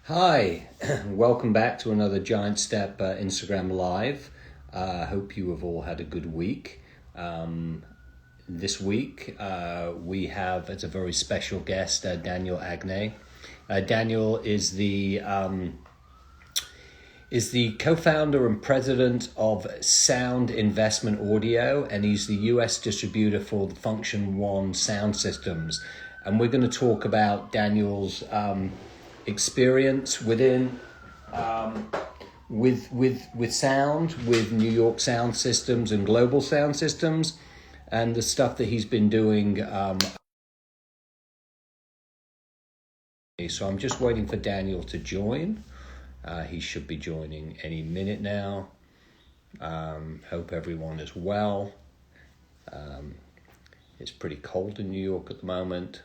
Hi, welcome back to another Giant Step Instagram Live. Hope you have all had a good week. This week we have as a very special guest Daniel Agne. Daniel is the co-founder and president of Sound Investment Audio, and he's the US distributor for the Funktion-One sound systems. And we're going to talk about Daniel's experience within with sound, with New York sound systems and global sound systems, and the stuff that he's been doing. So I'm just waiting for Daniel to join. He should be joining any minute now. Hope everyone is well. It's pretty cold in New York at the moment.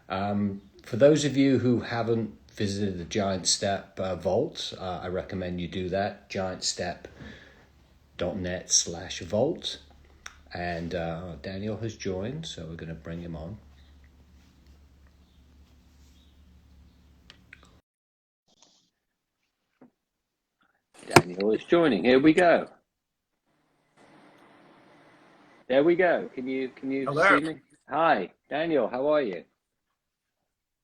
For those of you who haven't visited the Giant Step vault, I recommend you do that. giantstep.net/vault. And Daniel has joined, so we're going to bring him on. Daniel is joining. Here we go. There we go. Can you Hello. see me? Hi, Daniel. How are you?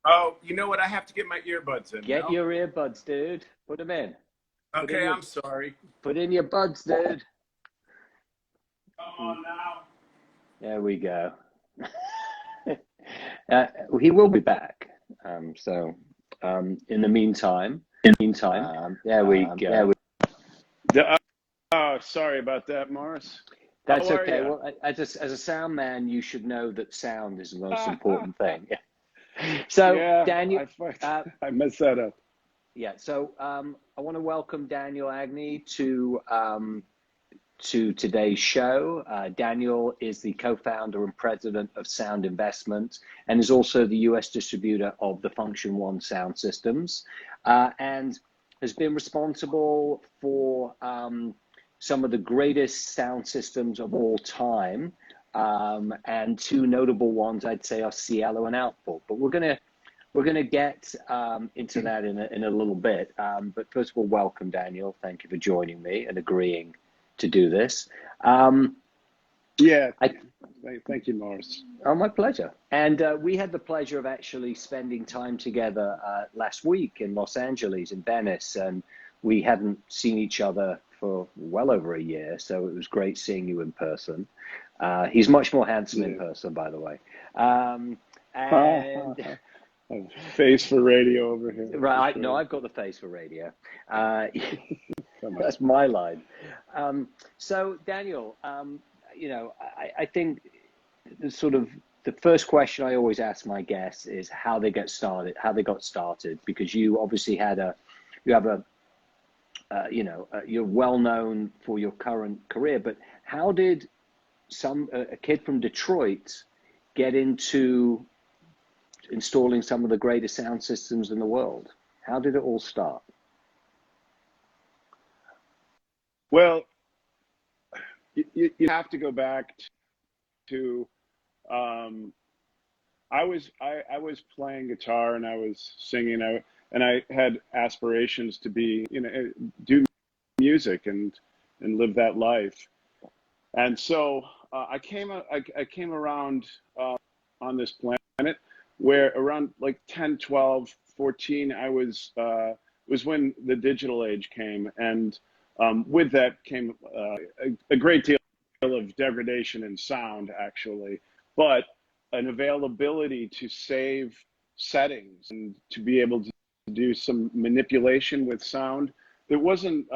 Oh, you know what? I have to get my earbuds in. Get your earbuds, dude. Put them in. Okay, I'm sorry. Put in your buds, dude. Come on now. There we go. He will be back. In the meantime, there we go. Oh, sorry about that, Morris. That's okay. Well, as a sound man, you should know that sound is the most important thing. So, yeah, Daniel, I messed that up. Yeah. So, I want to welcome Daniel Agne to today's show. Daniel is the co-founder and president of Sound Investment and is also the US distributor of the Funktion-One sound systems, and has been responsible for some of the greatest sound systems of all time. And two notable ones, I'd say, are Cielo and Output. But we're gonna get into that in a little bit. But first of all, welcome, Daniel. Thank you for joining me and agreeing to do this. Thank you, Morris. Oh, my pleasure. And we had the pleasure of actually spending time together last week in Los Angeles, in Venice, and we hadn't seen each other for well over a year, so it was great seeing you in person. He's much more handsome in person, by the way. Face for radio over here. Right, no, I've got the face for radio. That's my line. So, Daniel, I think the first question I always ask my guests is how they got started, because you obviously you're well known for your current career, but how did a kid from Detroit get into installing some of the greatest sound systems in the world? How did it all start? Well, you have to go back to I was playing guitar and I was singing, and I had aspirations to do music and live that life. And so I came around on this planet where around like 10, 12, 14, I was when the digital age came, and with that came a great deal of degradation in sound, actually, but an availability to save settings and to be able to do some manipulation with sound that wasn't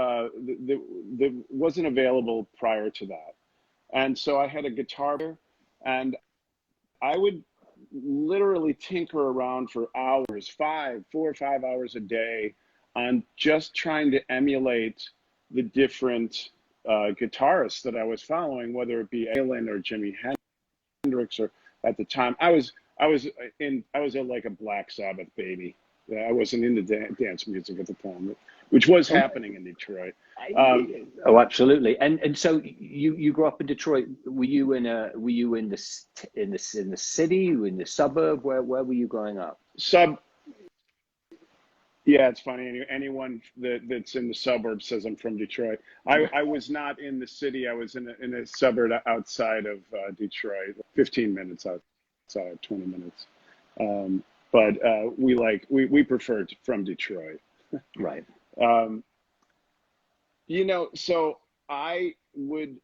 available prior to that. And so I had a guitar, and I would literally tinker around for hours, 4 or 5 hours a day, on just trying to emulate the different guitarists that I was following, whether it be Alan or Jimi Hendrix, or at the time I was like a Black Sabbath baby. I wasn't into dance music at the time, which was happening in Detroit. Oh, absolutely. And so you grew up in Detroit. Were you in the city? Were you in the suburb? Where were you growing up? Yeah, it's funny. Anyone that's in the suburbs says I'm from Detroit. I was not in the city. I was in a suburb outside of Detroit, 15 minutes outside, 20 minutes. But we prefer from Detroit. Right. So I would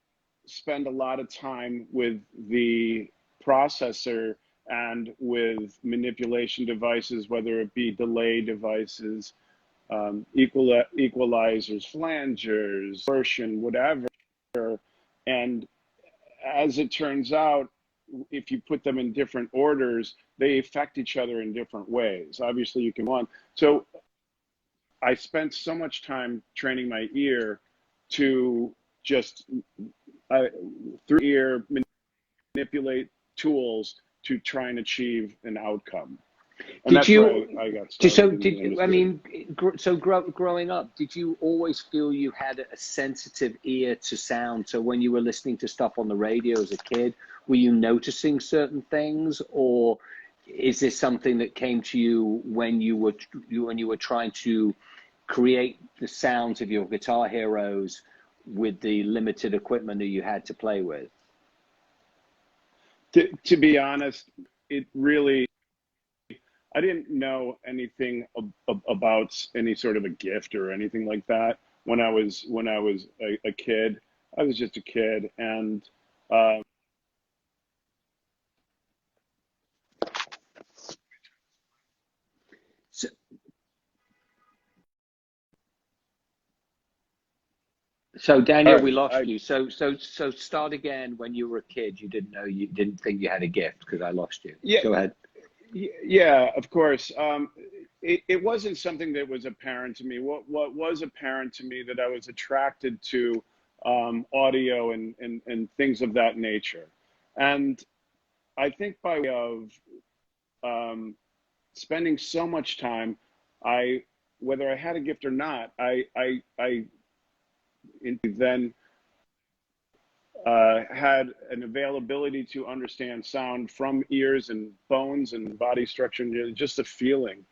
spend a lot of time with the processor and with manipulation devices, whether it be delay devices, equalizers, flangers, distortion, whatever. And as it turns out, if you put them in different orders, they affect each other in different ways. Obviously, you can one. So I spent so much time training my ear to just through ear manipulate tools to try and achieve an outcome. And that's where I got started. Growing up, did you always feel you had a sensitive ear to sound? So when you were listening to stuff on the radio as a kid, were you noticing certain things, or is this something that came to you when you were trying to create the sounds of your guitar heroes with the limited equipment that you had to play with? To be honest, I didn't know anything about any sort of a gift or anything like that when I was a kid. I was just a kid, and So Daniel, we lost you. So start again. When you were a kid, you didn't think you had a gift, because I lost you. Yeah, go ahead. Yeah, of course. It wasn't something that was apparent to me. What was apparent to me, that I was attracted to audio and things of that nature. And I think by way of spending so much time, whether I had a gift or not, I then had an availability to understand sound from ears and bones and body structure, and just a feeling.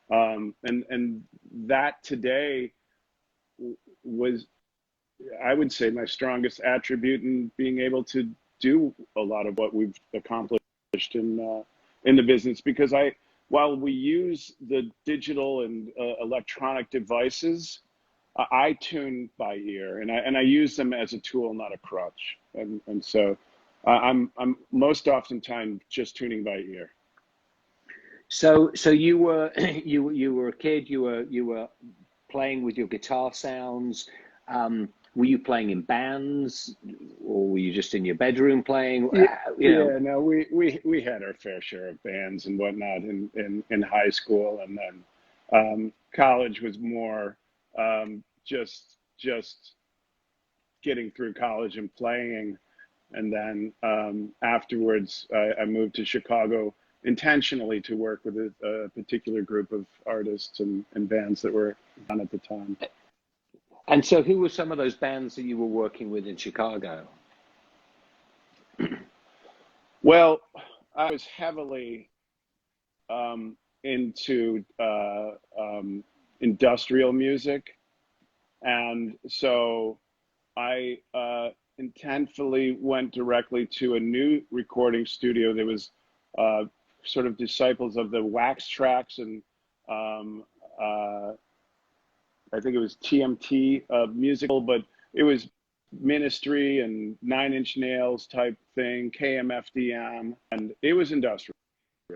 And that today was, I would say, my strongest attribute in being able to do a lot of what we've accomplished in the business. Because while we use the digital and electronic devices, I tune by ear, and I use them as a tool, not a crutch. And so I'm most oftentimes just tuning by ear. So you were you were a kid. You were playing with your guitar sounds. Were you playing in bands, or were you just in your bedroom playing? No, we had our fair share of bands and whatnot in high school, and then college was more just getting through college and playing. And then afterwards, I moved to Chicago intentionally to work with a particular group of artists and bands that were on at the time. And so who were some of those bands that you were working with in Chicago? Well, I was heavily into industrial music. And so I intentfully went directly to a new recording studio that was sort of disciples of the Wax Tracks, and I think it was TMT musical, but it was Ministry and Nine Inch Nails type thing, KMFDM, and it was industrial.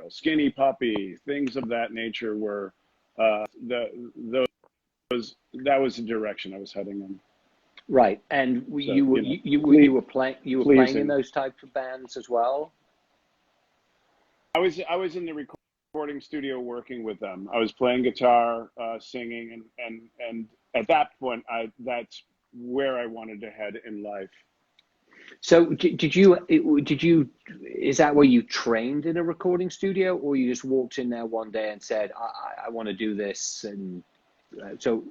Skinny Puppy, things of that nature were that was the direction I was heading in. Right, and so, you were playing in those types of bands as well. I was in the recording studio working with them. I was playing guitar, singing, and at that point, that's where I wanted to head in life. So did you is that where you trained in a recording studio, or you just walked in there one day and said, I want to do this? And so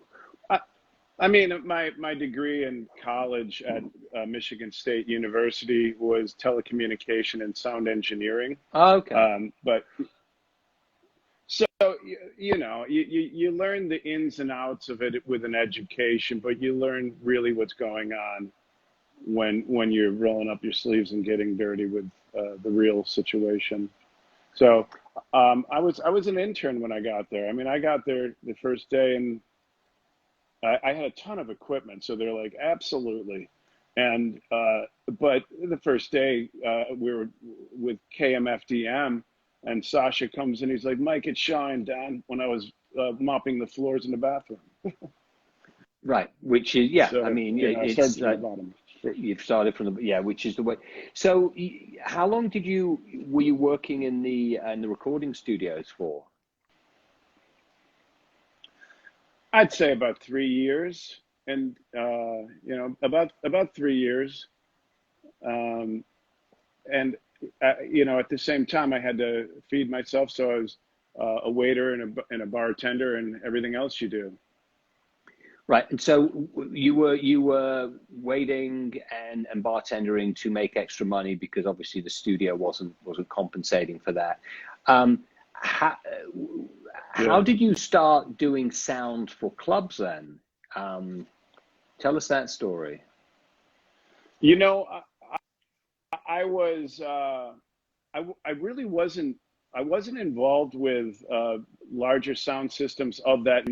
I mean, my degree in college at Michigan State University was telecommunication and sound engineering. Oh, okay. But so you know, you learn the ins and outs of it with an education, but you learn really what's going on when you're rolling up your sleeves and getting dirty with the real situation. So I was an intern when I got there. I mean, I got there the first day, and I had a ton of equipment, so they're like, absolutely. And but the first day we were with KMFDM, and Sasha comes in. He's like, Mike, it's Sean, Don, when I was mopping the floors in the bathroom. Right, which is, yeah, So, I mean, you know, I started from the bottom. you've started from the, yeah, which is the way. So how long were you working in the recording studios for? I'd say about 3 years, and you know, about 3 years, and you know, at the same time, I had to feed myself, so I was a waiter and a bartender and everything else you do. Right, and so you were waiting and bartendering to make extra money because obviously the studio wasn't compensating for that. How Yeah. did you start doing sound for clubs then? Tell us that story. You know, I was I really wasn't involved with larger sound systems of that.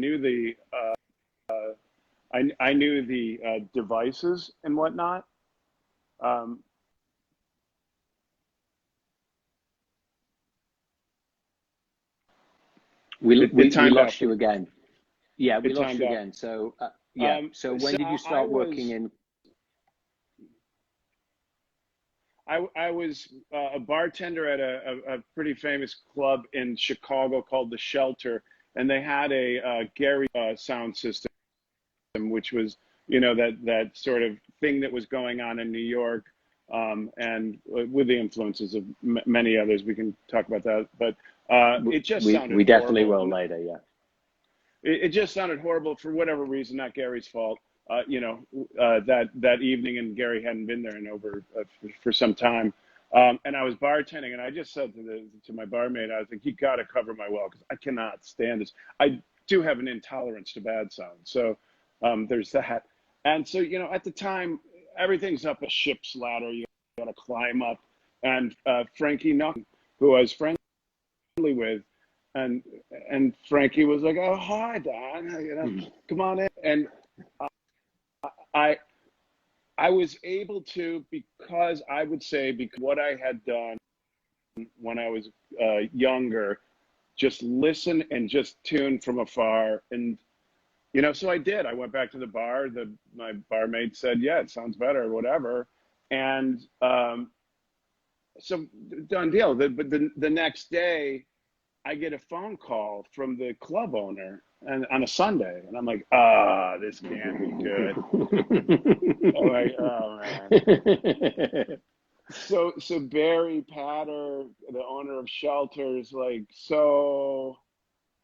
I knew the devices and whatnot. We timed out lost you again. Yeah, we It lost you timed out. again. So yeah. So when So did you start working in? I was a bartender at a pretty famous club in Chicago called the Shelter, and they had a Gary sound system, which was, you know, that sort of thing that was going on in New York, and with the influences of many others. We can talk about that, but it just sounded we definitely horrible. will later. Yeah. It just sounded horrible for whatever reason, not Gary's fault. You know, that evening, and Gary hadn't been there in over for some time. And I was bartending, and I just said to my barmaid, I was like, "You got to cover my well because I cannot stand this. I do have an intolerance to bad sound, so there's that." And so, you know, at the time, everything's up a ship's ladder. You got to climb up. And Frankie Knuckles, who I was friendly with, and Frankie was like, "Oh, hi, Don. You know, come on in." And I was able to, because I would say, because what I had done when I was younger, just listen and just tune from afar. And, you know, so I did. I went back to the bar. My barmaid said, "Yeah, it sounds better," or whatever. And so done deal. But the next day, I get a phone call from the club owner, and on a Sunday, and I'm like, this can't be good. I'm like, oh man. So Barry Patter, the owner of Shelters, like, so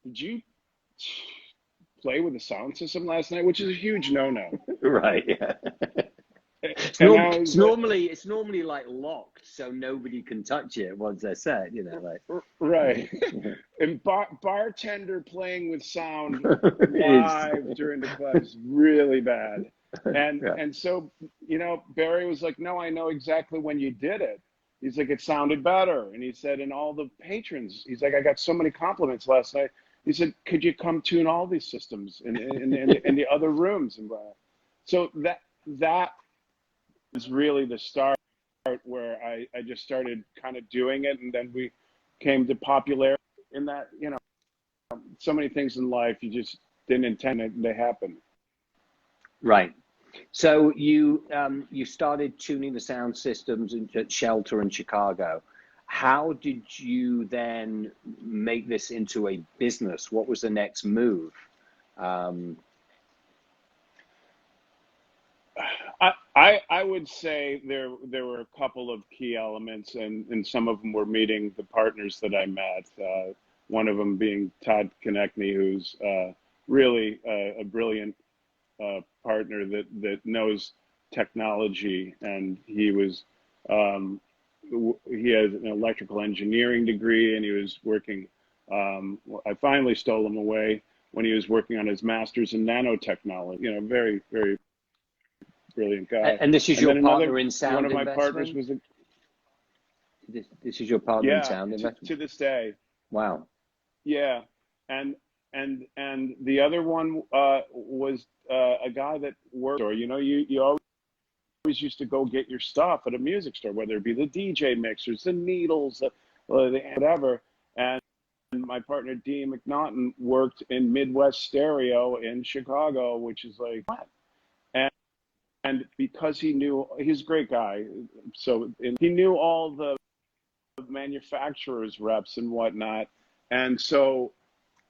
did you play with the sound system last night? Which is a huge no-no. Right. Yeah. It's normally like locked, so nobody can touch it once they're set. You know, like right. And bartender playing with sound live during the club is really bad. And so, you know, Barry was like, "No, I know exactly when you did it." He's like, "It sounded better." And he said, "And all the patrons," he's like, "I got so many compliments last night." He said, "Could you come tune all these systems in the other rooms?" And so that was really the start where I just started kind of doing it, and then we came to popularity in that, you know, so many things in life you just didn't intend it, and they happen. Right. So you started tuning the sound systems at Shelter in Chicago. How did you then make this into a business? What was the next move? I would say there were a couple of key elements, and some of them were meeting the partners that I met. One of them being Todd Konechny, who's really a brilliant partner that knows technology, and he has an electrical engineering degree, and he was working I finally stole him away when he was working on his master's in nanotechnology. You know, very, very brilliant guy. And this is And your then partner in one sound of my partners investment? was a, This is your partner in yeah, sound investment? to this day. Wow. Yeah. And the other one was a guy that worked, or, you know, you always used to go get your stuff at a music store, whether it be the DJ mixers, the needles, the whatever. And my partner, Dean McNaughton, worked in Midwest Stereo in Chicago, which is like, what? And because he knew, he's a great guy, so he knew all the manufacturers reps and whatnot. And so,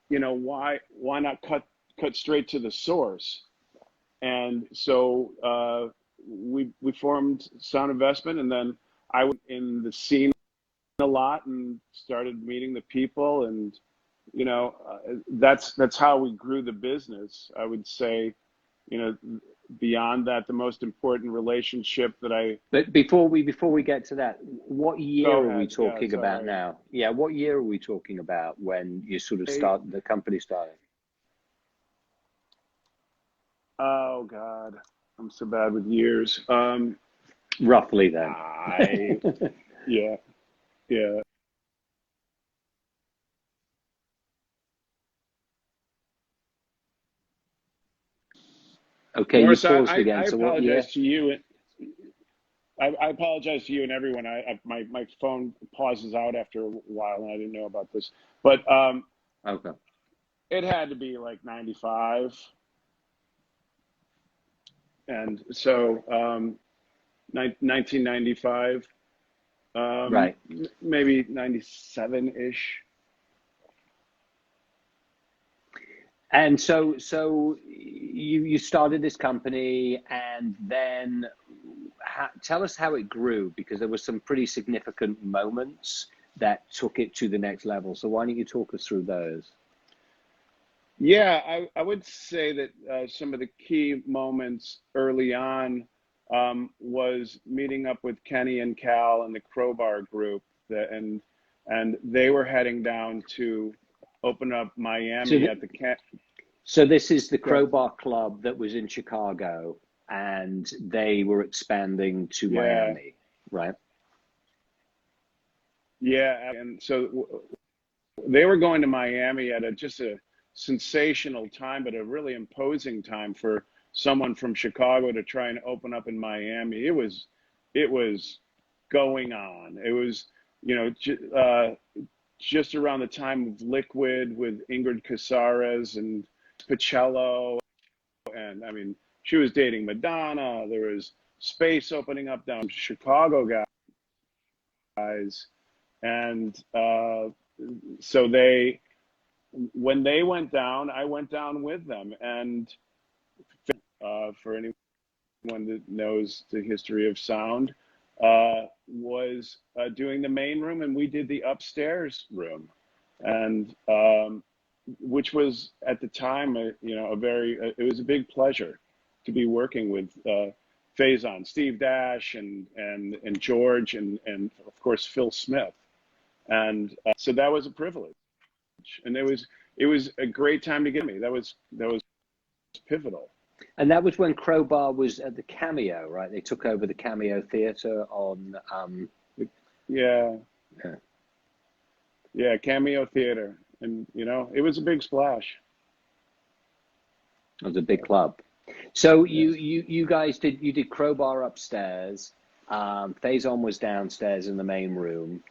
you know, why not cut straight to the source? And so we formed Sound Investment, and then I went in the scene a lot and started meeting the people, and you know, that's how we grew the business. I would say, you know, beyond that, the most important relationship that I. But before we get to that, what year Go are we ahead. talking Yeah, about sorry. now? Yeah, what year are we talking about when you sort of the company started? Oh God, I'm so bad with years. Roughly then. Yeah, yeah. Okay, you Morris, paused I again. So what year? apologize to you. I apologize to you and everyone. My phone pauses out after a while, and I didn't know about this. But Okay. it had to be like 95, and so 1995, Right. maybe 97-ish. And so you started this company, and then tell us how it grew, because there were some pretty significant moments that took it to the next level. So why don't you talk us through those? Yeah, I would say that some of the key moments early on was meeting up with Kenny and Cal and the Crowbar group, and they were heading down to open up Miami at the So this is the Crowbar Club that was in Chicago, and they were expanding to Miami, right? Yeah, and so they were going to Miami at just a sensational time, but a really imposing time for someone from Chicago to try and open up in Miami. It was going on. It was, you know, just around the time of Liquid with Ingrid Casares and Pacello, and I mean, she was dating Madonna. There was space opening up down Chicago guys, and so when they went down, I went down with them. And for anyone that knows the history of sound, was doing the main room, and we did the upstairs room, and which was at the time, you know, it was a big pleasure to be working with Faison, Steve Dash, and George, and of course Phil Smith, and so that was a privilege, and it was a great time to get me. That was pivotal. And that was when Crowbar was at the Cameo, right? They took over the Cameo Theater on. Yeah, Cameo Theater, and you know, it was a big splash. It was a big club. So you guys did Crowbar upstairs. Faison was downstairs in the main room,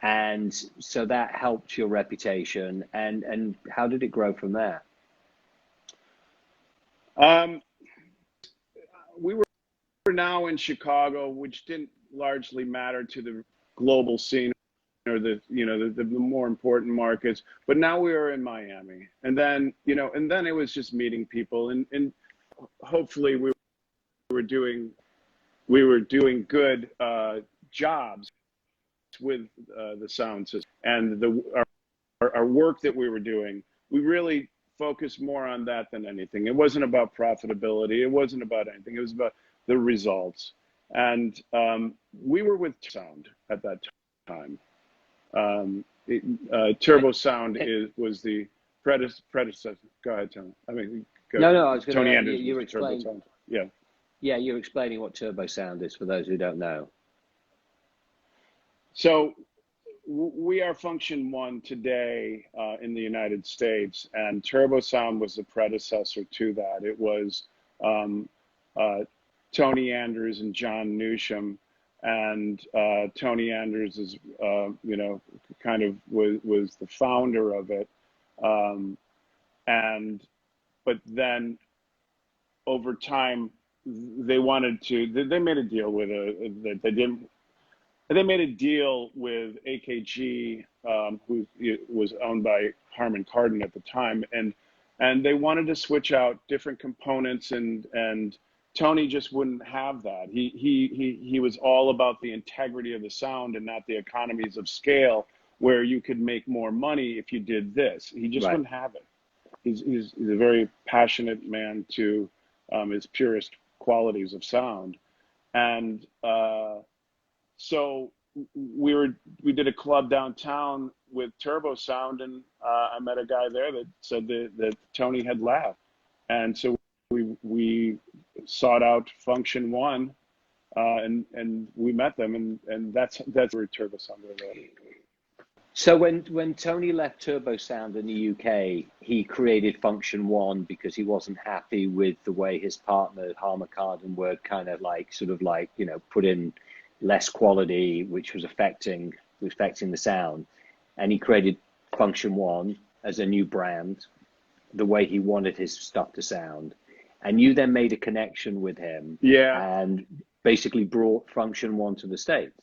and so that helped your reputation. And how did it grow from there? We were now in Chicago, which didn't largely matter to the global scene or the more important markets. But now we were in Miami, and then it was just meeting people, and hopefully we were doing good jobs with the sound system and our work that we were doing. We really focused more on that than anything. It wasn't about profitability. It wasn't about anything. It was about the results. And we were with sound at that time. Turbo Sound was the predecessor. Go ahead, Tony. I mean, no, I was going Tony to. Anders You was the Turbo explain. Sound. Yeah. Yeah, you're explaining what Turbo Sound is for those who don't know. So we are Funktion-One today in the United States, and Turbo Sound was the predecessor to that. It was Tony Anders and John Newsham, and Tony Anders is, kind of was the founder of it, but then over time they made a deal with they made a deal with AKG, who was owned by Harman Kardon at the time, and they wanted to switch out different components, and Tony just wouldn't have that. He was all about the integrity of the sound and not the economies of scale, where you could make more money if you did this. He just wouldn't have it. He's a very passionate man to his purest qualities of sound, and so we did a club downtown with Turbo Sound, and I met a guy there that said that Tony had left, and so we sought out Funktion-One, and we met them, and that's where Turbo Sound really. So when Tony left Turbo Sound in the UK, he created Funktion-One because he wasn't happy with the way his partner Harman Kardon were kind of put in less quality, which was affecting the sound, and he created Funktion-One as a new brand, the way he wanted his stuff to sound. And you then made a connection with him, and basically brought Funktion-One to the States.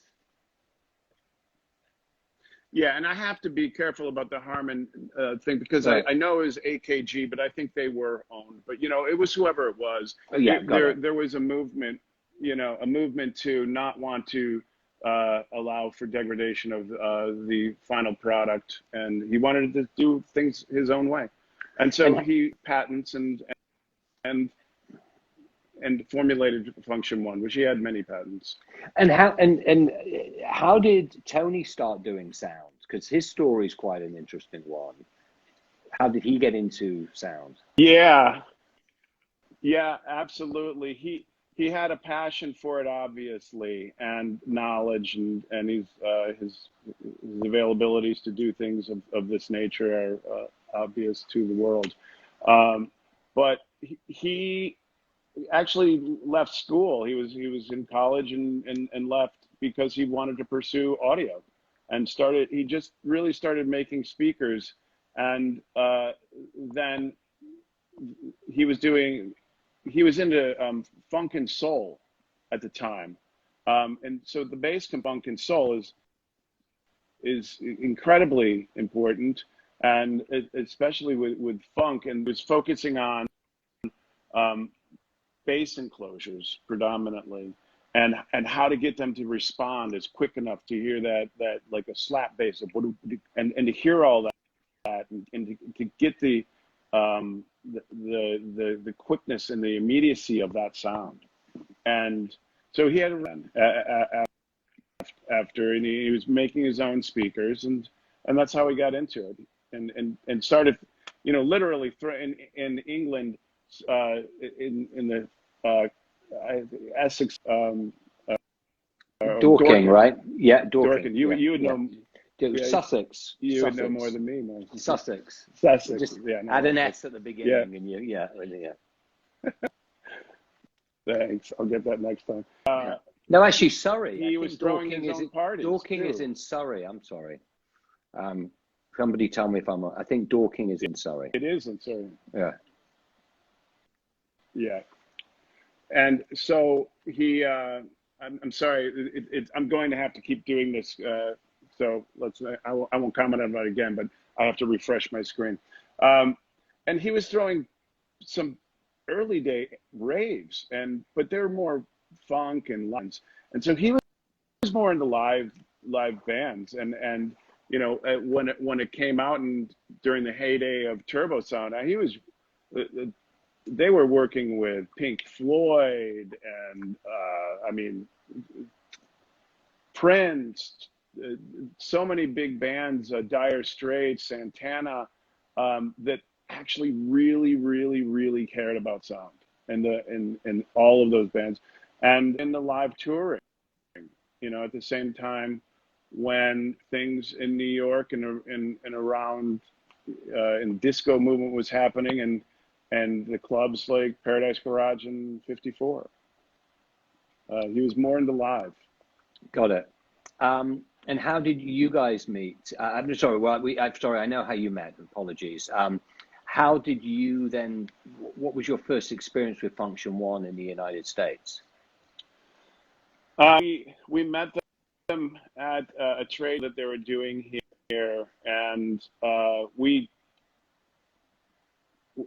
Yeah, and I have to be careful about the Harman thing, because I know it was AKG, but I think they were owned. But it was whoever it was. Oh, yeah, there was a movement, to not want to allow for degradation of the final product, and he wanted to do things his own way, and so he patents and formulated Funktion-One, which he had many patents. And how did Tony start doing sound? Because his story is quite an interesting one. How did he get into sound? Yeah, absolutely. He had a passion for it, obviously, and knowledge, and his availabilities to do things of this nature are obvious to the world. But he actually left school. He was in college and left because he wanted to pursue audio, and he just really started making speakers, and then he was into funk and soul at the time, and so the bass funk and soul is incredibly important, and especially with funk, and was focusing on bass enclosures predominantly, and how to get them to respond as quick enough to hear that like a slap bass and to hear all that and to get the quickness and the immediacy of that sound. And so he had a run after, and he was making his own speakers, and that's how he got into it, and started, literally in England, in the Essex, Dorking, right? Yeah, Dorking. You would know. Sussex. You Sussex. would know more than me, man. Sussex. Just add an S at the beginning, and yeah. Thanks. I'll get that next time. No, actually, Surrey. He was throwing his own parties. Dorking is in Surrey. I'm sorry. Somebody tell me if I'm wrong. I think Dorking is in Surrey. It is in Surrey. Yeah. Yeah. And so he, I'm sorry, I'm going to have to keep doing this. So I won't comment on that again, but I have to refresh my screen. And he was throwing some early day raves, but they're more funk and lines. And so he was more into live bands, and when it came out, and during the heyday of Turbo Sound, they were working with Pink Floyd and Prince, so many big bands, Dire Straits, Santana, that actually really cared about sound, and all of those bands, and in the live touring, at the same time when things in New York and around, and disco movement was happening, and the clubs like Paradise Garage and 54. He was more into live. Got it. And how did you guys meet? I'm sorry. Well, I'm sorry. I know how you met. Apologies. How did you then? What was your first experience with Funktion-One in the United States? We met them at a trade that they were doing here, and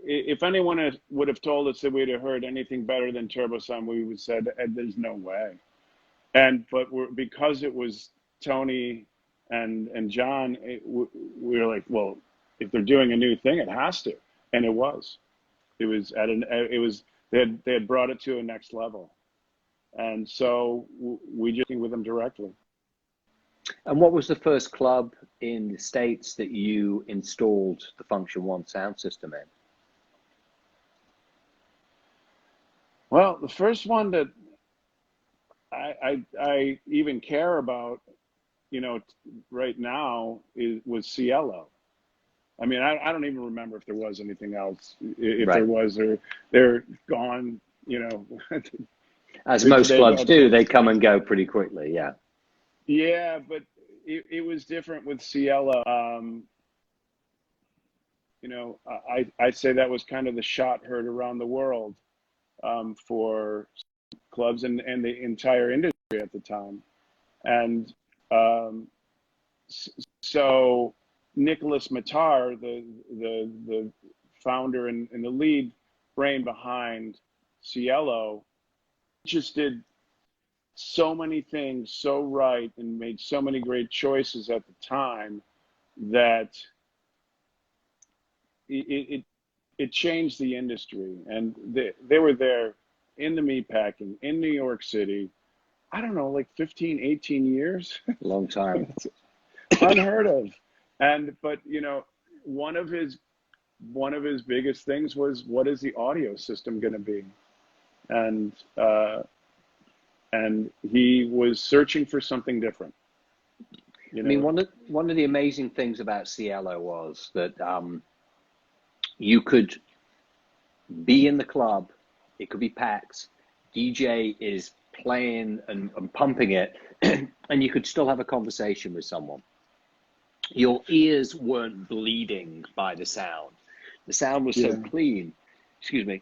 if anyone would have told us that we'd have heard anything better than Turbo Sound, we would have said, "There's no way." But because it was Tony and John, we were like, well, if they're doing a new thing, it has to, and it was. They had brought it to a next level, and so we just working with them directly. And what was the first club in the States that you installed the Funktion-One sound system in? Well, the first one that I even care about, right now was Cielo. I mean, I don't even remember if there was anything else. If there was, they're gone. As most clubs do, they come and go pretty quickly. Yeah. Yeah, but it was different with Cielo. I say that was kind of the shot heard around the world, for clubs and the entire industry at the time. And so Nicholas Matar, the founder and the lead brain behind Cielo, just did so many things so right and made so many great choices at the time that it changed the industry. And they were there in the meatpacking in New York City, I don't know, like 15, 18 years. Long time. Unheard of. But one of his biggest things was, what is the audio system going to be? And he was searching for something different. I mean, one of the amazing things about Cielo was that you could be in the club, it could be packed, DJ is playing and pumping it, and you could still have a conversation with someone. Your ears weren't bleeding by the sound. The sound was so clean. Excuse me.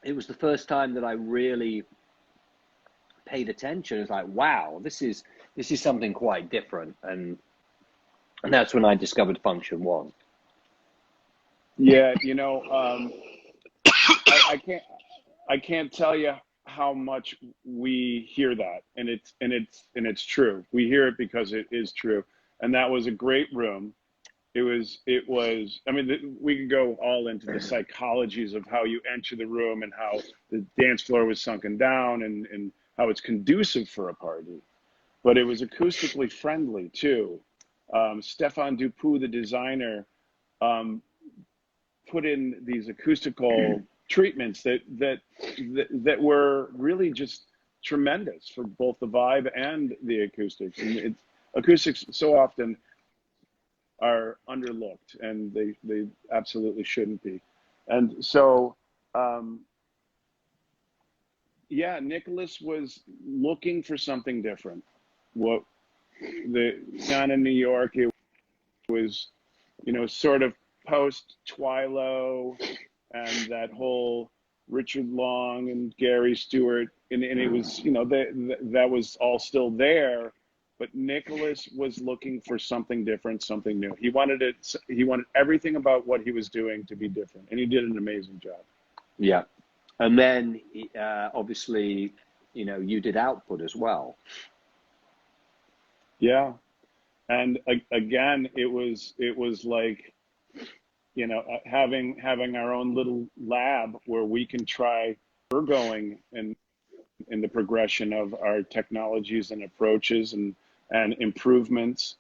It was the first time that I really paid attention. It's like, wow, this is something quite different, and that's when I discovered Funktion-One. Yeah, I can't tell you how much we hear that, and it's true. We hear it because it is true, and that was a great room. It was. I mean, we could go all into the psychologies of how you enter the room and how the dance floor was sunken down and how it's conducive for a party, but it was acoustically friendly too. Stefan Dupuis, the designer, put in these acoustical treatments that were really just tremendous for both the vibe and the acoustics. And acoustics so often are underlooked, and they absolutely shouldn't be. And so, Nicholas was looking for something different. Down in New York, it was, sort of post Twilo and that whole Richard Long and Gary Stewart, and it was, that was all still there, but Nicholas was looking for something different, something new. He wanted everything about what he was doing to be different, and he did an amazing job. Yeah. And then, obviously, you did Output as well. Yeah. And again, it was like, having our own little lab where we can try. We're going in the progression of our technologies and approaches, and and improvements.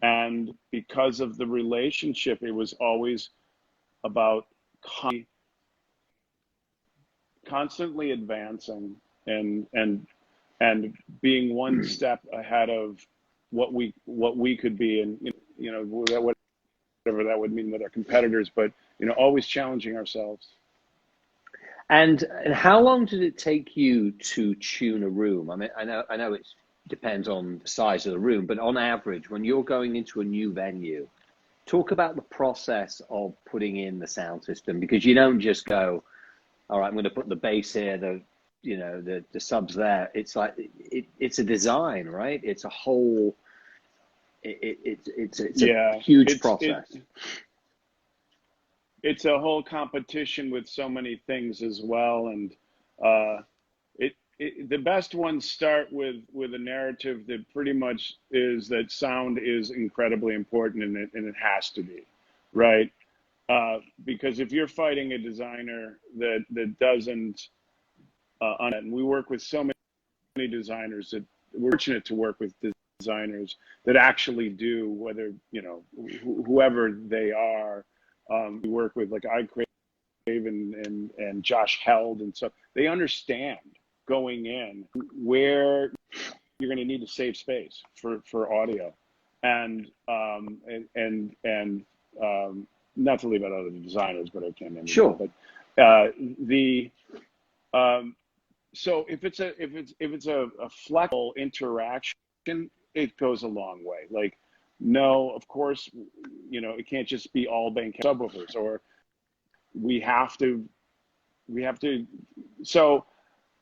And because of the relationship, it was always about constantly advancing and being one step ahead of what we could be, and whatever that would mean with our competitors, but always challenging ourselves. And how long did it take you to tune a room? I mean, I know it depends on the size of the room, but on average, when you're going into a new venue, talk about the process of putting in the sound system, because you don't just go, all right, I'm going to put the bass here, the subs there. It's like it's a design, right? It's a whole. It's a huge process. It's a whole competition with so many things as well, and the best ones start with a narrative that pretty much is that sound is incredibly important, and it has to be, right? Because if you're fighting a designer that doesn't, and we work with so many designers that we're fortunate to work with designers that actually do, whether whoever they are. We work with like iCrave and Josh Held and stuff. They understand going in where you're going to need to save space for audio, and not to leave out other designers, but I can't. Sure. But so if it's a flexible interaction, it goes a long way. Like, no, of course, it can't just be all bank subwoofers, or we have to. So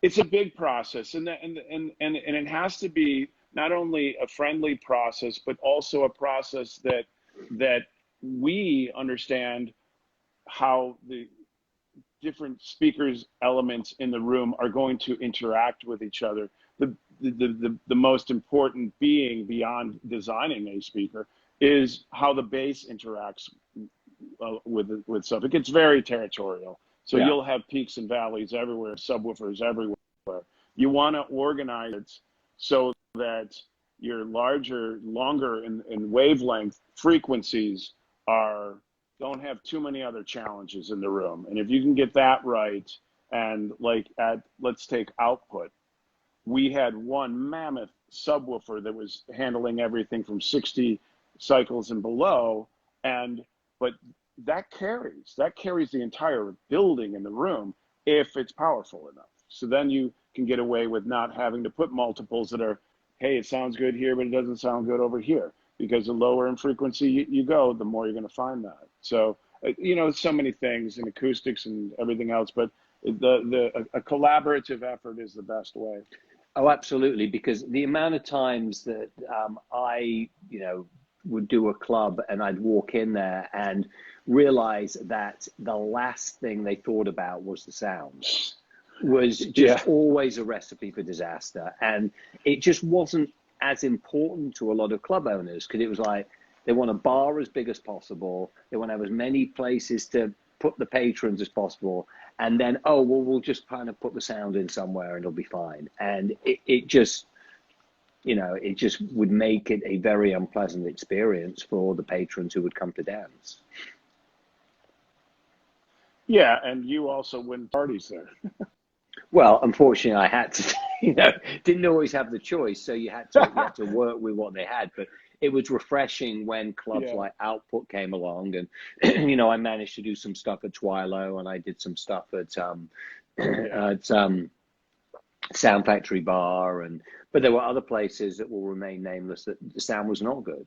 it's a big process, and it has to be not only a friendly process, but also a process that we understand how the different speakers elements in the room are going to interact with each other. The most important being, beyond designing a speaker, is how the bass interacts with stuff. It gets very territorial. So you'll have peaks and valleys everywhere, subwoofers everywhere. You want to organize it so that your longer in wavelength frequencies don't have too many other challenges in the room. And if you can get that right, and let's take output. We had one mammoth subwoofer that was handling everything from 60 cycles and below, but that carries the entire building in the room if it's powerful enough. So then you can get away with not having to put multiples that are, hey, it sounds good here, but it doesn't sound good over here, because the lower in frequency you go, the more you're going to find that. So so many things in acoustics and everything else, but a collaborative effort is the best way. Oh, absolutely, because the amount of times that I, would do a club and I'd walk in there and realize that the last thing they thought about was the sound, was just always a recipe for disaster. And it just wasn't as important to a lot of club owners, because it was like they want a bar as big as possible. They want to have as many places to put the patrons as possible. And then, we'll just kind of put the sound in somewhere and it'll be fine. And it just would make it a very unpleasant experience for the patrons who would come to dance. Yeah, and you also win parties there. Well, unfortunately, I had to, didn't always have the choice. So you had to work with what they had. But it was refreshing when clubs like Output came along, and, I managed to do some stuff at Twilo, and I did some stuff at Sound Factory Bar, but there were other places that will remain nameless that the sound was not good,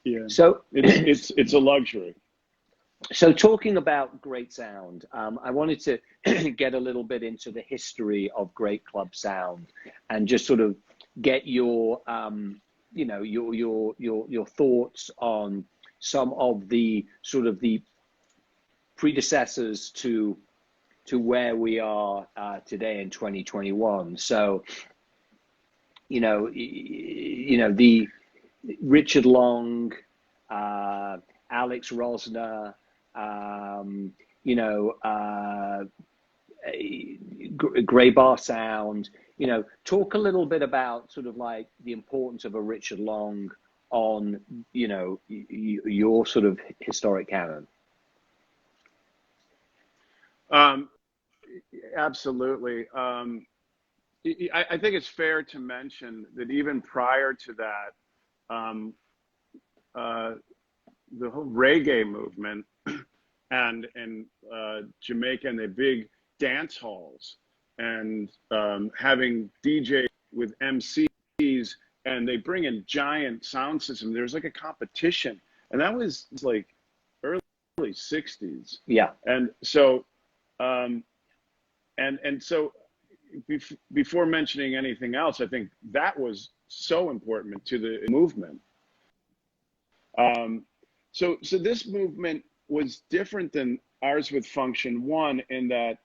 Yeah. So it's a luxury. So talking about great sound, I wanted to get a little bit into the history of great club sound, and just sort of get your your thoughts on some of the sort of the predecessors to where we are today in 2021. So the Richard Long, Alex Rosner, Gray Bar Sound, talk a little bit about sort of like the importance of a Richard Long on, your sort of historic canon. Absolutely. I think it's fair to mention that even prior to that, the whole reggae movement and Jamaica and the big dance halls and having DJ with MCs, and they bring in giant sound system. There's like a competition, and that was like early 60s. Yeah. And so, so before mentioning anything else, I think that was so important to the movement. So this movement was different than ours with Funktion-One in that,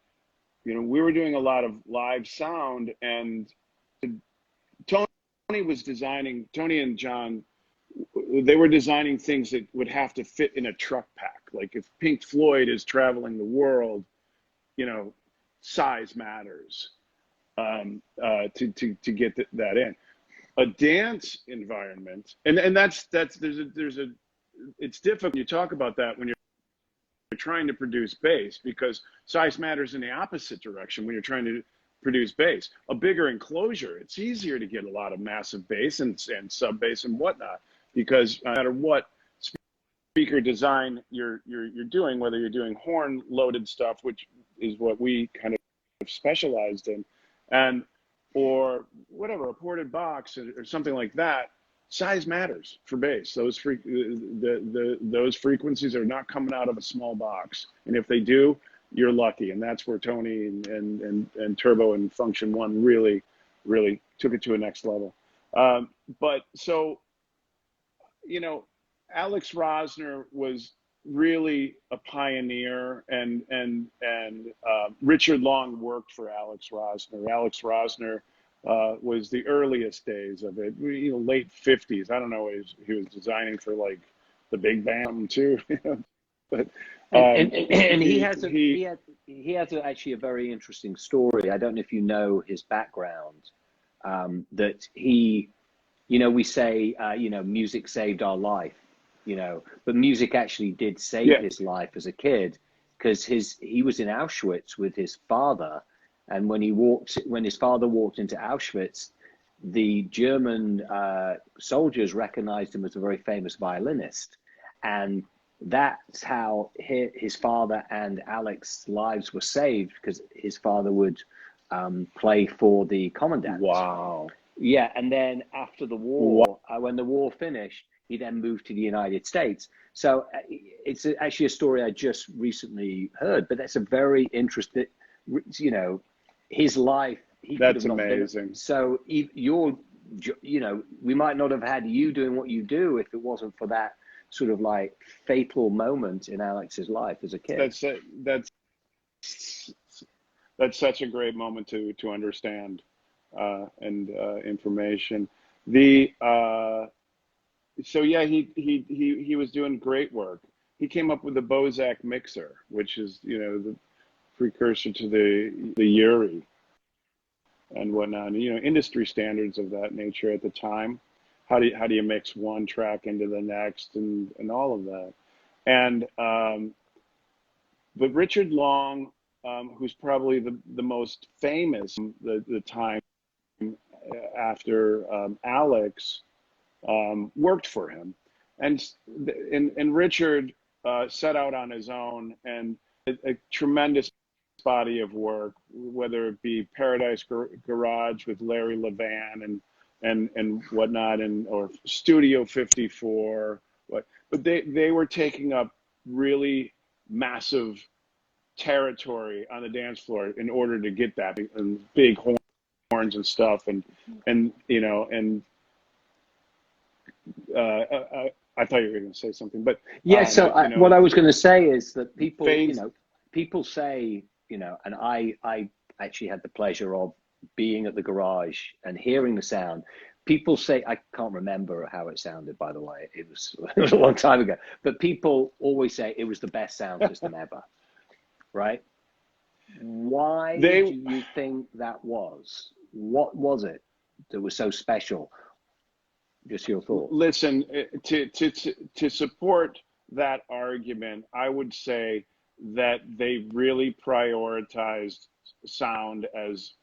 we were doing a lot of live sound, and Tony and John, they were designing things that would have to fit in a truck pack. Like if Pink Floyd is traveling the world, size matters to get that in. A dance environment, and it's difficult when you talk about that when you're trying to produce bass, because size matters in the opposite direction when you're trying to produce bass. A bigger enclosure, it's easier to get a lot of massive bass and sub bass and whatnot, because no matter what speaker design you're doing, whether you're doing horn loaded stuff, which is what we kind of specialized in, or whatever, a ported box or something like that, size matters for bass. Those those frequencies are not coming out of a small box, and if they do, you're lucky. And that's where Tony and Turbo and Funktion-One really took it to a next level. But so, Alex Rosner was really a pioneer, and Richard Long worked for Alex Rosner. Alex Rosner was the earliest days of it, late 50s. I don't know, he was designing for like the big band too. But he has actually a very interesting story. I don't know if you know his background. That he, we say, music saved our life, but music actually did save his life as a kid, because he was in Auschwitz with his father. And when his father walked into Auschwitz, the German soldiers recognized him as a very famous violinist. And that's how his father and Alex's lives were saved, because his father would play for the commandant. Wow. Yeah, and then after the war, when the war finished, he then moved to the United States. So it's actually a story I just recently heard, but that's a very interesting, his life. That's amazing. So we might not have had you doing what you do if it wasn't for that sort of like fatal moment in Alex's life as a kid. That's such a great moment to understand and information. So yeah, he was doing great work. He came up with the Bozak mixer, which is the precursor to the Yuri and whatnot. Industry standards of that nature at the time. How do you mix one track into the next and all of that. And but Richard Long, who's probably the most famous, the time after Alex, worked for him, and Richard set out on his own, and a tremendous body of work, whether it be Paradise Garage with Larry Levan and whatnot, or Studio 54, but they were taking up really massive territory on the dance floor in order to get that, and big horns and stuff, and I thought you were going to say something, but yeah. What I was going to say is that people, people say, and I actually had the pleasure of being at the garage and hearing the sound. People say, I can't remember how it sounded, by the way. It was a long time ago. But people always say it was the best sound system ever, right? Why do you think that was? What was it that was so special? Just your thoughts. Listen, to support that argument, I would say that they really prioritized sound as,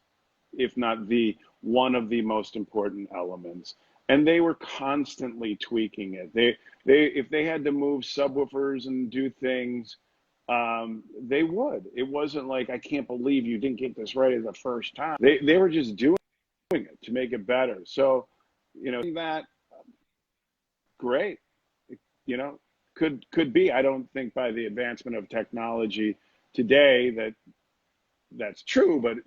if not the one of the most important elements, and they were constantly tweaking it. They if they had to move subwoofers and do things, they would. It wasn't like, I can't believe you didn't get this right the first time. They were just doing it to make it better. So, that great, could be. I don't think by the advancement of technology today that's true, but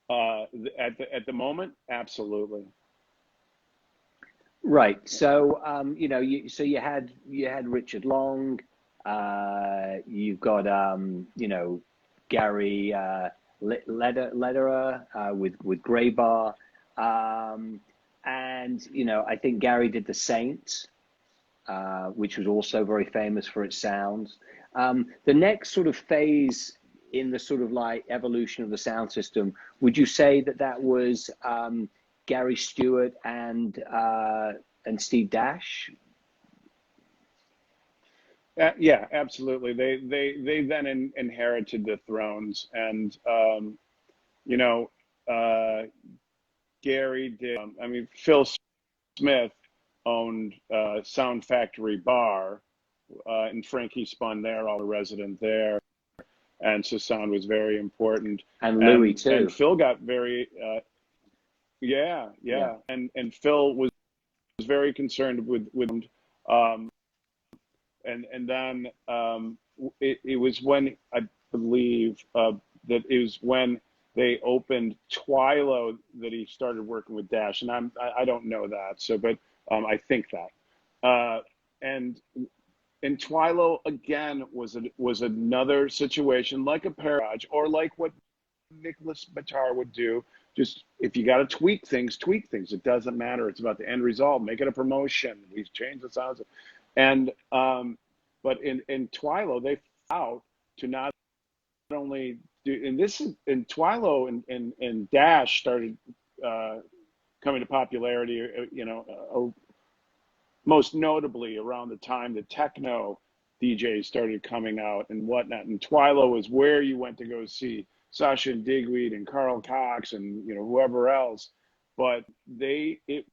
at the moment, absolutely. Right. So you had Richard Long, you've got Gary Lederer with Graybar, and I think Gary did the Saint, which was also very famous for its sounds. The next sort of phase in the sort of like evolution of the sound system, would you say that was Gary Stewart and Steve Dash? Yeah, absolutely. They then inherited the thrones, and Gary did. Phil Smith owned Sound Factory Bar, and Frankie spun there, all the resident there, and so sound was very important. And Louis too. And Phil got very, yeah. And Phil was very concerned with and then it was when I believe that it was when they opened Twilo that he started working with Dash, and I don't know that, so but I think that and Twilo again was another situation like a Parage, or like what Nicholas Batar would do. Just if you got to tweak things. It doesn't matter. It's about the end result. Make it a promotion. We've changed the sounds. And but in Twilo, they out to not only do, and this is in Twilo and Dash started coming to popularity, most notably around the time the techno DJs started coming out and whatnot. And Twilo was where you went to go see Sasha and Digweed and Carl Cox and whoever else. But it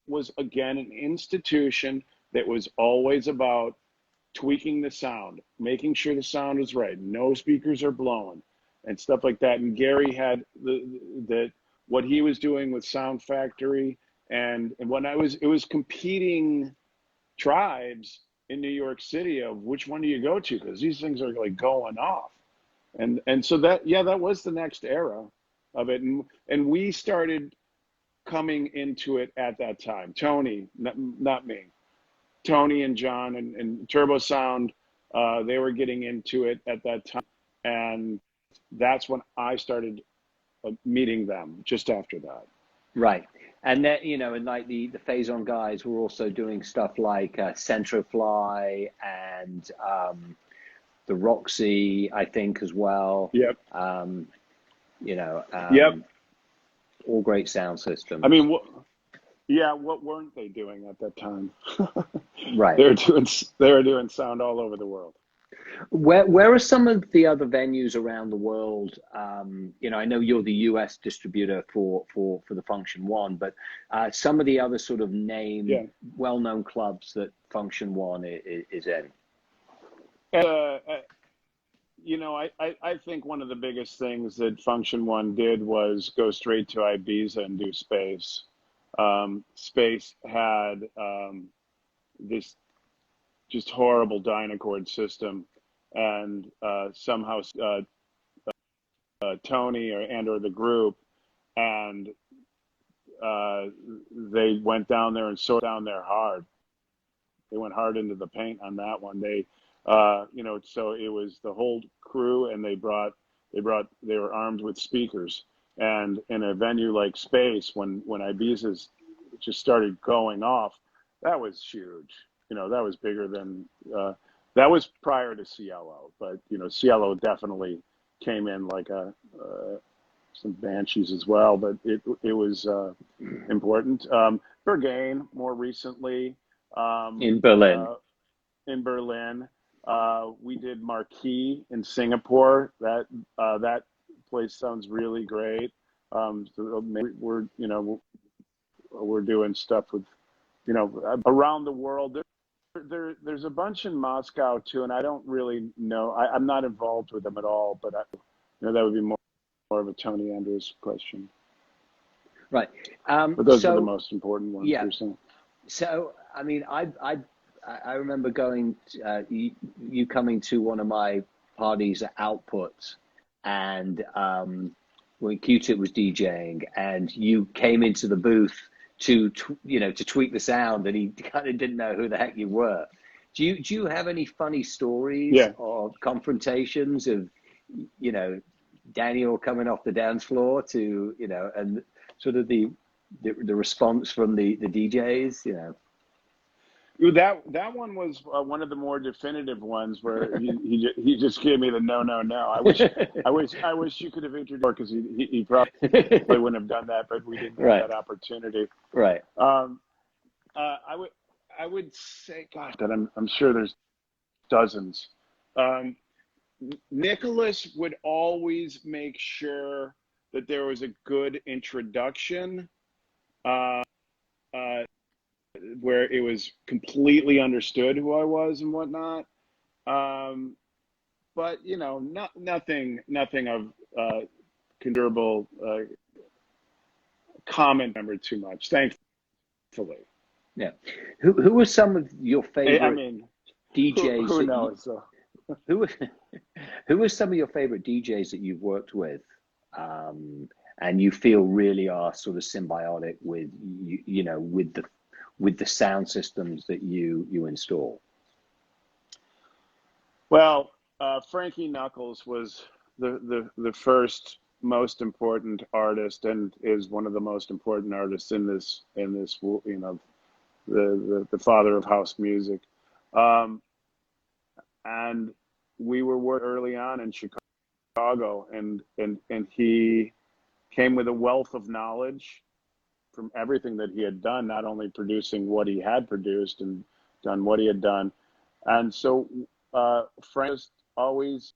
was again an institution that was always about tweaking the sound, making sure the sound was right, no speakers are blowing, and stuff like that. And Gary had what he was doing with Sound Factory, and when it was competing tribes in New York City of which one do you go to, because these things are like going off, and so that was the next era of it, and we started coming into it at that time. Tony, not me. Tony and John and Turbo Sound, they were getting into it at that time, and that's when I started meeting them just after that. Right, and then and like the Phazon guys were also doing stuff like Centrofly and the Roxy, I think, as well. Yep. Yep. All great sound systems. What weren't they doing at that time? Right. They were doing sound all over the world. Where are some of the other venues around the world? I know you're the US distributor for the Funktion-One, but some of the other sort of well-known clubs that Funktion-One is in. I think one of the biggest things that Funktion-One did was go straight to Ibiza and do Space. Space had this just horrible Dynacord system, and somehow Tony or the group, and they went down there and sorted down there hard. They went hard into the paint on that one. They so it was the whole crew, and they were armed with speakers. And in a venue like Space, when Ibiza's just started going off, that was huge. That was bigger than that was prior to Cielo, but Cielo definitely came in like a some Banshees as well, but it was important. Berghain more recently. In Berlin. In Berlin. We did Marquee in Singapore. That place sounds really great. So we're doing stuff with, around the world. There's a bunch in Moscow too, and I don't really know. I'm not involved with them at all, but that would be more of a Tony Andrews question. Right. But those are the most important ones. Yeah. You're saying. So, I mean, I remember going, you coming to one of my parties at Output, and when Q-Tip was DJing, and you came into the booth to tweak the sound, and he kind of didn't know who the heck you were. Do you have any funny stories or confrontations of, Daniel coming off the dance floor to, and sort of the response from the DJs, That one was one of the more definitive ones where he just gave me the no. I wish you could have introduced him, because he probably wouldn't have done that, but we didn't have that opportunity. Right. I would say, gosh, that I'm sure there's dozens. Nicholas would always make sure that there was a good introduction. Where it was completely understood who I was and whatnot, but nothing of considerable comment number too much, thankfully. Yeah. Who were some of your favorite? I mean, DJs? Who knows? Who are some of your favorite DJs that you've worked with, and you feel really are sort of symbiotic with with the sound systems that you install? Well, Frankie Knuckles was the first most important artist, and is one of the most important artists in this the father of house music. And we were working early on in Chicago, and he came with a wealth of knowledge from everything that he had done, not only producing what he had produced and done what he had done. And so Frank always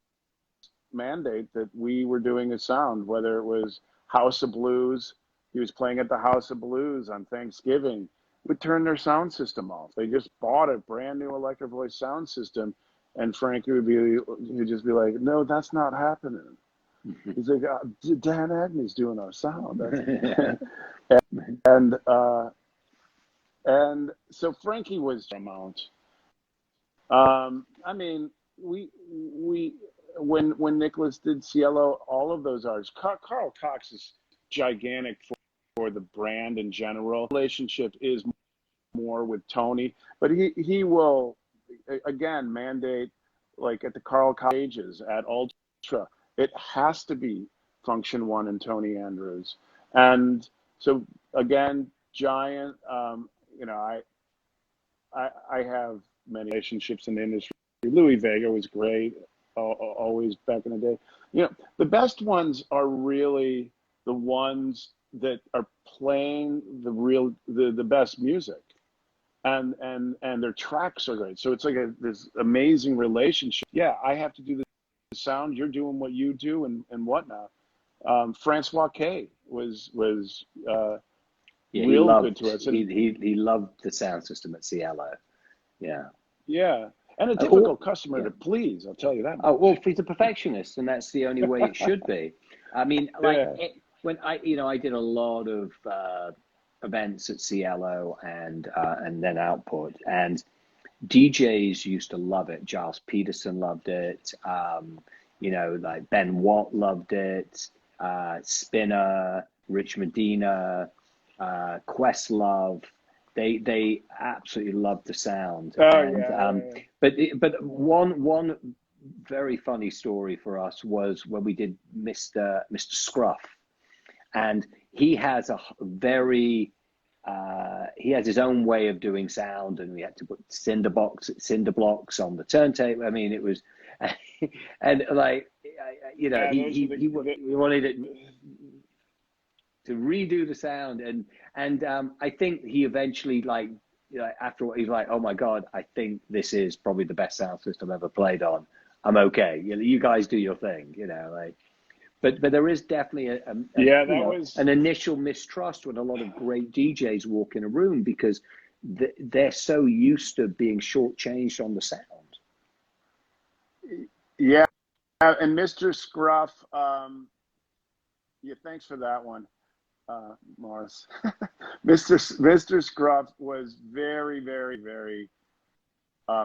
mandate that we were doing a sound, whether it was House of Blues. He was playing at the House of Blues on Thanksgiving, would turn their sound system off. They just bought a brand new Electro Voice sound system, and Frankie he'd just be like, no, that's not happening. He's like, Dan Agne's doing our sound. and so Frankie was paramount. I mean, we when Nicholas did Cielo, all of those artists, Carl Cox is gigantic for the brand in general. Relationship is more with Tony, but he will again mandate, like at the Carl Cox stages at Ultra, it has to be Funktion-One and Tony Andrews. And so again, giant, I have many relationships in the industry. Louis Vega was great, always back in the day. The best ones are really the ones that are playing the best music, and their tracks are great. So it's like this amazing relationship. Yeah, I have to do the sound, you're doing what you do, and whatnot. Francois K was real good to us. He loved the sound system at Cielo. Yeah, and a difficult customer to please, I'll tell you that much. Oh, well, he's a perfectionist, and that's the only way it should be. I mean, when I did a lot of events at Cielo and then Output, and DJs used to love it. Giles Peterson loved it. Like Ben Watt loved it. Spinner, Rich Medina, Questlove. They absolutely loved the sound. But one very funny story for us was when we did Mr. Scruff, and he has he has his own way of doing sound, and we had to put cinder blocks on the turntable. I mean, it was, and like, he wanted it to redo the sound. And I think he eventually, like, you know, after what he's like, oh my God, I think this is probably the best sound system I've ever played on. I'm okay. You guys do your thing, you know, like. But there is definitely Yeah, you that know, was. an initial mistrust when a lot of great DJs walk in a room because they're so used to being shortchanged on the sound. Yeah, and Mr. Scruff, yeah, thanks for that one, Morris. Mr. Scruff was very, very, very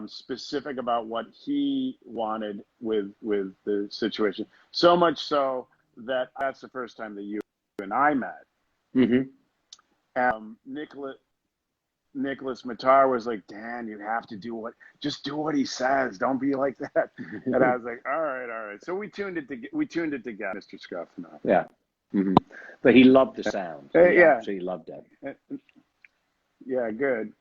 specific about what he wanted with the situation. So much so that that's the first time that you and I met. Mm-hmm. Nicholas Matar was like, Dan, you have to just do what he says. Don't be like that. And I was like, all right. So we tuned it together, Mr. Scruff and I. Yeah. Mm-hmm. But he loved the sound. He Yeah. absolutely loved it. Yeah, good.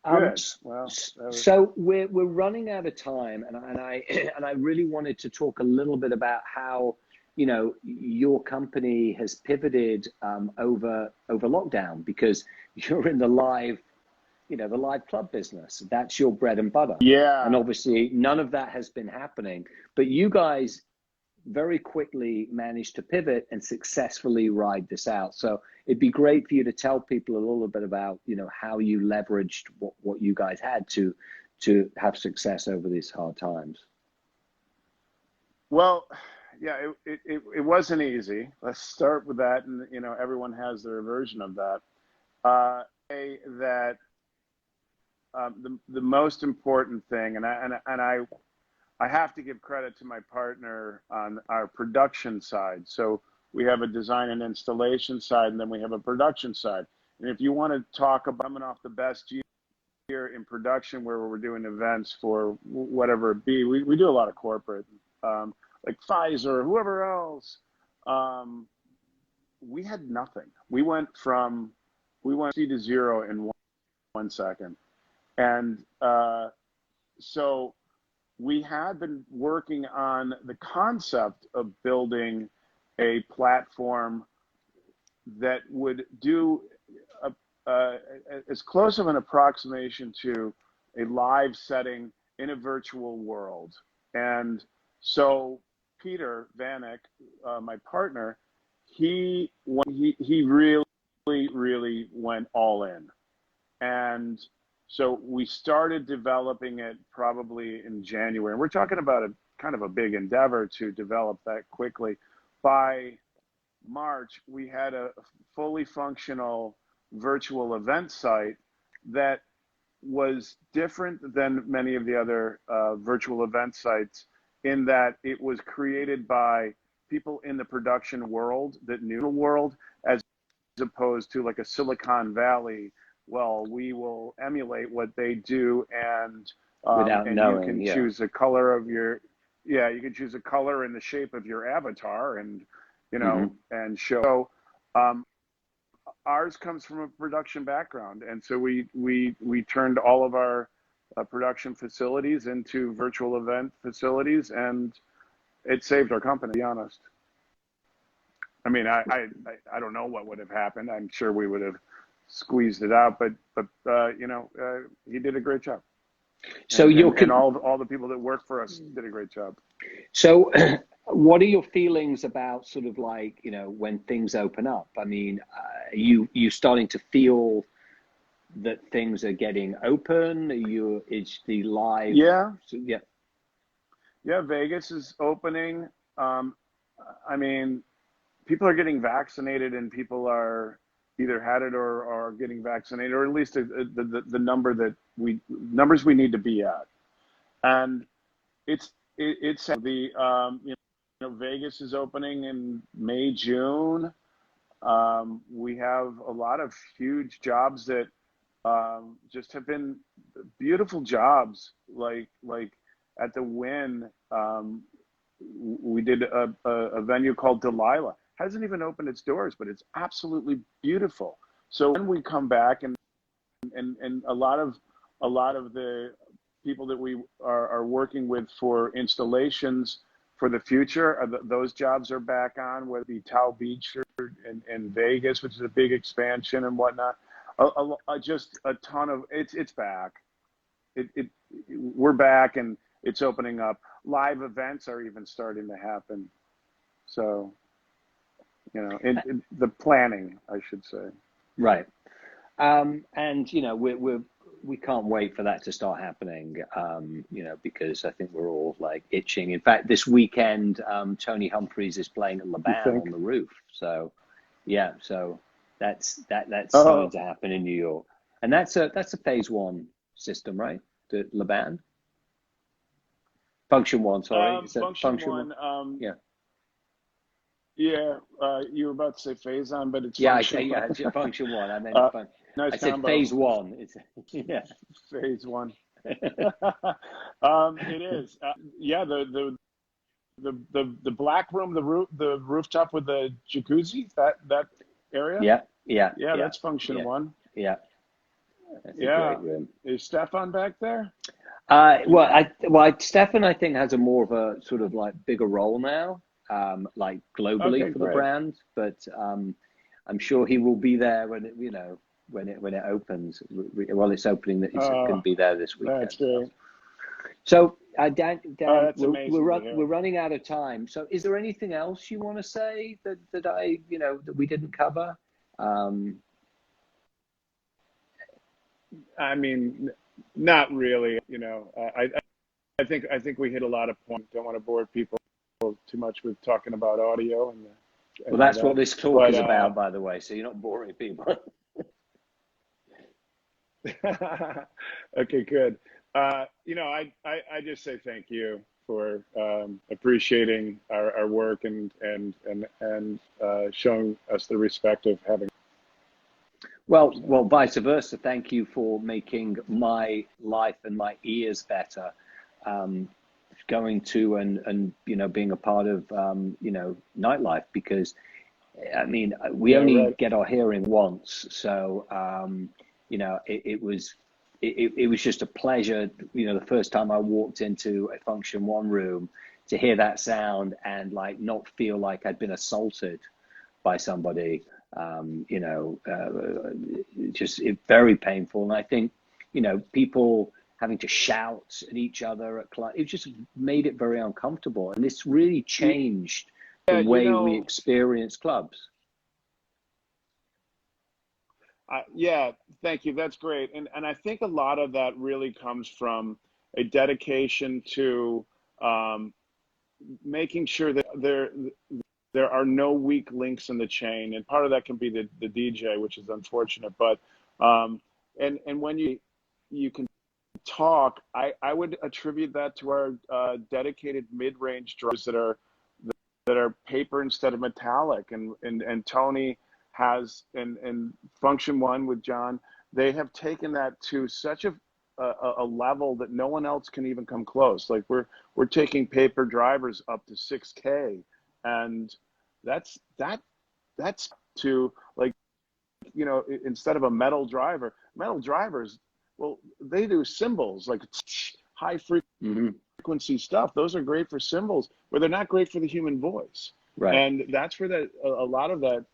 Good. Well, so we're running out of time, and I really wanted to talk a little bit about how, you know, your company has pivoted over lockdown, because you're in the live, you know, the live club business. That's your bread and butter. Yeah. And obviously none of that has been happening, but you guys very quickly managed to pivot and successfully ride this out. So it'd be great for you to tell people a little bit about, you know, how you leveraged what you guys had to have success over these hard times. Well, yeah, it wasn't easy. Let's start with that. And, you know, everyone has their version of that. The most important thing, and I have to give credit to my partner on our production side. So we have a design and installation side, and then we have a production side. And if you want to talk about coming off the best year in production, where we're doing events for whatever it be, we do a lot of corporate, like Pfizer, whoever else. We had nothing. We went 50 to 0 in 1 second. And so we had been working on the concept of building a platform that would do as close of an approximation to a live setting in a virtual world. And so Peter Vanek, my partner, he really, really went all in. And so we started developing it probably in January. And we're talking about a kind of a big endeavor to develop that quickly. By March, we had a fully functional virtual event site that was different than many of the other virtual event sites, in that it was created by people in the production world that knew the world, as opposed to like a Silicon Valley. Well, we will emulate what they do, and Without knowing, you can choose a color of your, you can choose a color and the shape of your avatar, and, you know, and show. So, ours comes from a production background, and so we turned all of our production facilities into virtual event facilities, and it saved our company, to be honest. I mean, I don't know what would have happened. I'm sure we would have squeezed it out, but you know, he did a great job. So and all the people that work for us did a great job. So what are your feelings about sort of like, you know, when things open up? I mean, you starting to feel that things are getting open? Is the live? Yeah. Yeah. Yeah, Vegas is opening. I mean, people are getting vaccinated, and people are either had it or are getting vaccinated, or at least the numbers we need to be at. And it's the you know, Vegas is opening in May, June. We have a lot of huge jobs that just have been beautiful jobs, like at the Wynn. We did a venue called Delilah. Hasn't even opened its doors, but it's absolutely beautiful. So when we come back, and a lot of the people that we are working with for installations for the future, those jobs are back on, whether it be Tao Beach Distributor in Vegas, which is a big expansion and whatnot. Just a ton of it's back. We're back and it's opening up. Live events are even starting to happen. So, you know, in the planning, I should say. Right. And you know, we can't wait for that to start happening. You know, because I think we're all like itching. In fact, this weekend, Tony Humphries is playing at Laban on the roof. So, yeah. So that's starting to happen in New York, and that's a phase one system, right? The Laban. Funktion-One, sorry. Funktion-One. Yeah. Yeah, you were about to say phase on, but it's Funktion-One. I meant nice I said combo. phase one. It's yeah. Phase one. It is. Yeah, the black room, the rooftop with the jacuzzi, that area. Yeah. That's Funktion-One. Yeah. That's a great room. Is Stefan back there? Stefan, I think, has a more of a sort of like bigger role now, like globally for the brand. But I'm sure he will be there when it opens. Well, it's opening. That he's going to be there this weekend. That's great. So, Dan, that's amazing we're running out of time. So, is there anything else you want to say that that we didn't cover? I mean, not really. You know, I think we hit a lot of points. Don't want to bore people too much with talking about audio and well, that's what this talk is about, by the way. So you're not boring people. Okay, good. You know, I just say thank you for appreciating our work and showing us the respect of having. Well, vice versa. Thank you for making my life and my ears better. Going to and being a part of nightlife, because I mean we only get our hearing once, so it was just a pleasure. The first time I walked into a Funktion-One room to hear that sound and like not feel like I'd been assaulted by somebody. Just very painful. And I think, people having to shout at each other at clubs, it just made it very uncomfortable. And this really changed the way we experience clubs. Yeah, thank you. That's great. And I think a lot of that really comes from a dedication to making sure that there are no weak links in the chain, and part of that can be the DJ, which is unfortunate. But and when you can talk, I would attribute that to our dedicated mid-range drivers that are paper instead of metallic, and Tony has and Funktion-One with John, they have taken that to such a level that no one else can even come close. Like we're taking paper drivers up to 6K, and that's to, like, instead of a metal drivers, well, they do cymbals, like high frequency stuff. Those are great for cymbals, but they're not great for the human voice. Right. And that's where a lot of that.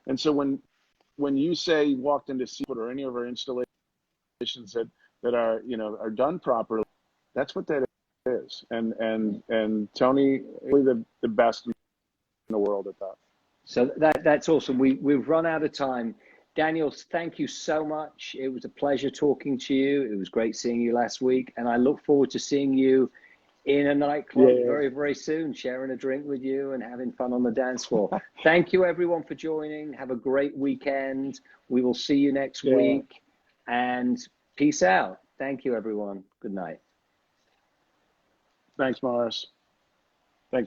And so when you say you walked into Cielo or any of our installations that are done properly, that's what that is. And Tony, really the best in the world at that. So that's awesome. We've run out of time. Daniel, thank you so much. It was a pleasure talking to you. It was great seeing you last week, and I look forward to seeing you in a nightclub very, very soon, sharing a drink with you and having fun on the dance floor. Thank you, everyone, for joining. Have a great weekend. We will see you next week, and peace out. Thank you, everyone. Good night. Thanks, Morris. Thank you.